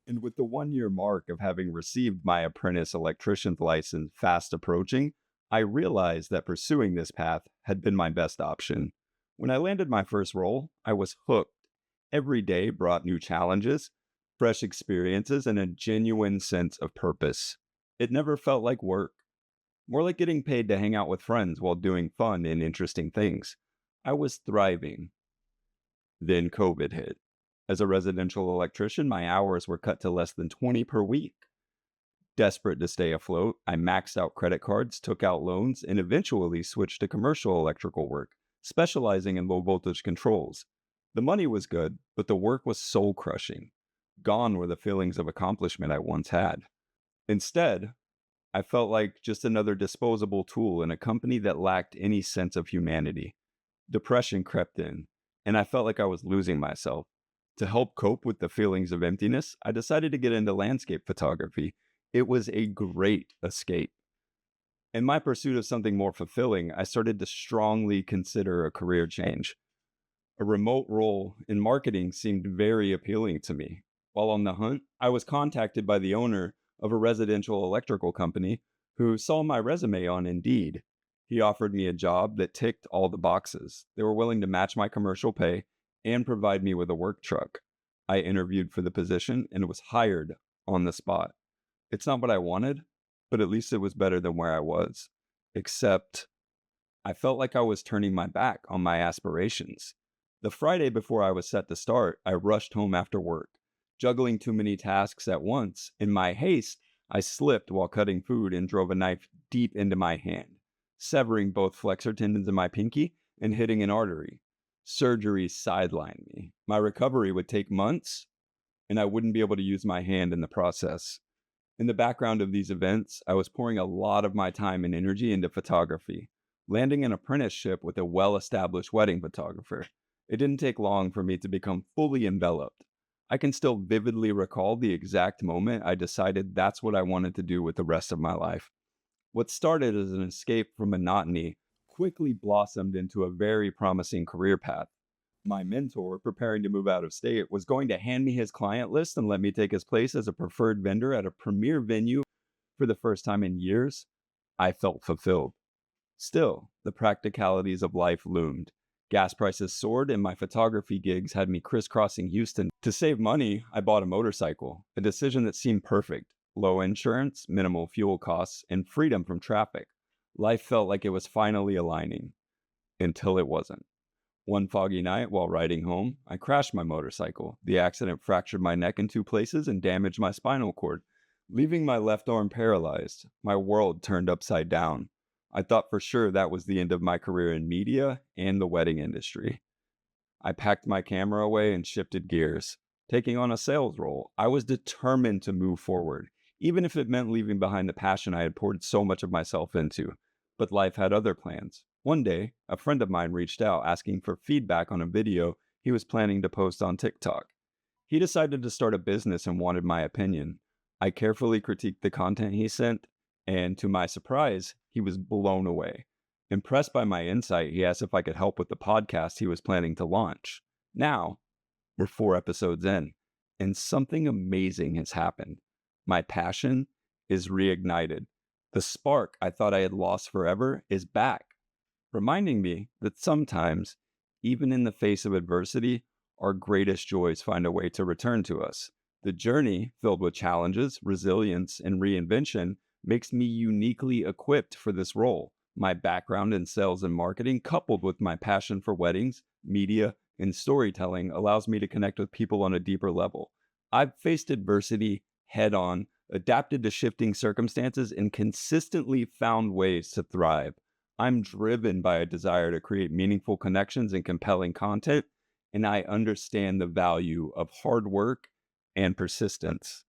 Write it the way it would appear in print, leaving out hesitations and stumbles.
And with the 1 year mark of having received my apprentice electrician's license fast approaching, I realized that pursuing this path had been my best option. When I landed my first role, I was hooked. Every day brought new challenges, fresh experiences, and a genuine sense of purpose. It never felt like work, more like getting paid to hang out with friends while doing fun and interesting things. I was thriving. Then COVID hit. As a residential electrician, my hours were cut to less than 20 per week. Desperate to stay afloat, I maxed out credit cards, took out loans, and eventually switched to commercial electrical work, specializing in low voltage controls. The money was good, but the work was soul crushing. Gone were the feelings of accomplishment I once had. Instead, I felt like just another disposable tool in a company that lacked any sense of humanity. Depression crept in, and I felt like I was losing myself. To help cope with the feelings of emptiness, I decided to get into landscape photography. It was a great escape. In my pursuit of something more fulfilling, I started to strongly consider a career change. A remote role in marketing seemed very appealing to me. While on the hunt, I was contacted by the owner of a residential electrical company who saw my resume on Indeed. He offered me a job that ticked all the boxes. They were willing to match my commercial pay and provide me with a work truck. I interviewed for the position and was hired on the spot. It's not what I wanted, but at least it was better than where I was. Except I felt like I was turning my back on my aspirations. The Friday before I was set to start, I rushed home after work. Juggling too many tasks at once, in my haste, I slipped while cutting food and drove a knife deep into my hand, severing both flexor tendons in my pinky and hitting an artery. Surgery sidelined me. My recovery would take months, and I wouldn't be able to use my hand in the process. In the background of these events, I was pouring a lot of my time and energy into photography, landing an apprenticeship with a well established wedding photographer. It didn't take long for me to become fully enveloped. I can still vividly recall the exact moment I decided that's what I wanted to do with the rest of my life. What started as an escape from monotony quickly blossomed into a very promising career path. My mentor, preparing to move out of state, was going to hand me his client list and let me take his place as a preferred vendor at a premier venue for the first time in years. I felt fulfilled. Still, the practicalities of life loomed. Gas prices soared, and my photography gigs had me crisscrossing Houston. To save money, I bought a motorcycle, a decision that seemed perfect. Low insurance, minimal fuel costs, and freedom from traffic. Life felt like it was finally aligning, until it wasn't. One foggy night while riding home, I crashed my motorcycle. The accident fractured my neck in two places and damaged my spinal cord, leaving my left arm paralyzed. My world turned upside down. I thought for sure that was the end of my career in media and the wedding industry. I packed my camera away and shifted gears. Taking on a sales role, I was determined to move forward, even if it meant leaving behind the passion I had poured so much of myself into. But life had other plans. One day, a friend of mine reached out asking for feedback on a video he was planning to post on TikTok. He decided to start a business and wanted my opinion. I carefully critiqued the content he sent, and to my surprise, he was blown away. Impressed by my insight, he asked if I could help with the podcast he was planning to launch. Now, we're 4 episodes in, and something amazing has happened. My passion is reignited. The spark I thought I had lost forever is back, reminding me that sometimes, even in the face of adversity, our greatest joys find a way to return to us. The journey, filled with challenges, resilience, and reinvention, makes me uniquely equipped for this role. My background in sales and marketing, coupled with my passion for weddings, media, and storytelling, allows me to connect with people on a deeper level. I've faced adversity head on, adapted to shifting circumstances, and consistently found ways to thrive. I'm driven by a desire to create meaningful connections and compelling content, and I understand the value of hard work and persistence.